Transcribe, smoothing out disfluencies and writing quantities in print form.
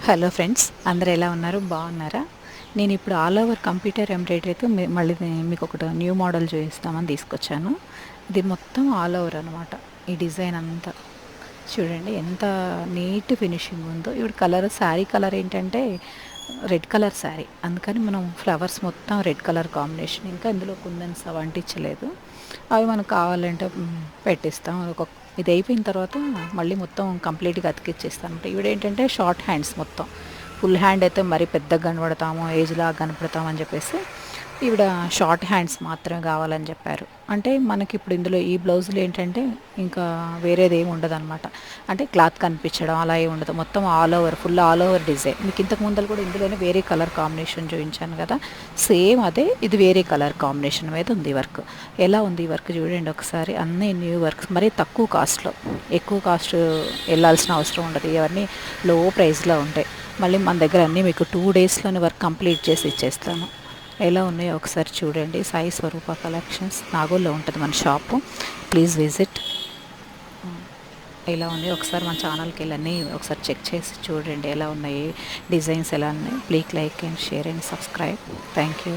Hello friends, అందరూ ఎలా ఉన్నారు? బాగున్నారా? నేను ఇప్పుడు ఆల్ ఓవర్ కంప్యూటర్ ఎంబ్రాయిడరీతో మళ్ళీ మీకు ఒకటి న్యూ మోడల్ చూపిస్తామని తీసుకొచ్చాను. ఇది మొత్తం ఆల్ ఓవర్ అనమాట. ఈ డిజైన్ అంతా చూడండి ఎంత నీట్ ఫినిషింగ్ ఉందో. ఇప్పుడు కలర్, శారీ కలర్ ఏంటంటే రెడ్ కలర్ శారీ, అందుకని మనం ఫ్లవర్స్ మొత్తం రెడ్ కలర్ కాంబినేషన్. ఇంకా ఇందులో కుందన్స్ అవి అంటించలేదు. అవి మనకు కావాలంటే పెట్టిస్తాం. ఇది అయిపోయిన తర్వాత మళ్ళీ మొత్తం కంప్లీట్గా అతికిచ్చేస్తాను అనమాట. ఇవిడేంటంటే షార్ట్ హ్యాండ్స్ మొత్తం. ఫుల్ హ్యాండ్ అయితే మరీ పెద్దగా కనబడతాము, ఏజ్లాగా కనపడతామని చెప్పేసి ఈవిడ షార్ట్ హ్యాండ్స్ మాత్రమే కావాలని చెప్పారు. అంటే మనకి ఇప్పుడు ఇందులో ఈ బ్లౌజులు ఏంటంటే ఇంకా వేరేది ఏమి ఉండదు అనమాట. అంటే క్లాత్ కనిపించడం అలా ఏమి ఉండదు. మొత్తం all over, full all over design. మీకు ఇంతకు ముందర కూడా ఇందులోనే వేరే కలర్ కాంబినేషన్ చూపించాను కదా, సేమ్ అదే. ఇది వేరే కలర్ కాంబినేషన్ మీద ఉంది వర్క్. ఎలా ఉంది ఈ వర్క్ చూడండి ఒకసారి. అన్నీ న్యూ వర్క్స్, మరీ తక్కువ కాస్ట్లో. ఎక్కువ కాస్ట్ వెళ్ళాల్సిన అవసరం ఉండదు. ఇవన్నీ లో ప్రైస్లో ఉంటాయి. మళ్ళీ మన దగ్గర అన్నీ మీకు 2 డేస్లోనే వర్క్ కంప్లీట్ చేసి ఇచ్చేస్తాను. ఎలా ఉన్నాయో ఒకసారి చూడండి. సాయి స్వరూప కలెక్షన్స్, నాగోల్లో ఉంటుంది మన షాపు. Please visit. ఎలా ఉన్నాయో ఒకసారి మన ఛానల్కి వెళ్ళని ఒకసారి చెక్ చేసి చూడండి ఎలా ఉన్నాయి, డిజైన్స్ ఎలా ఉన్నాయి. Please like and share and subscribe. Thank you.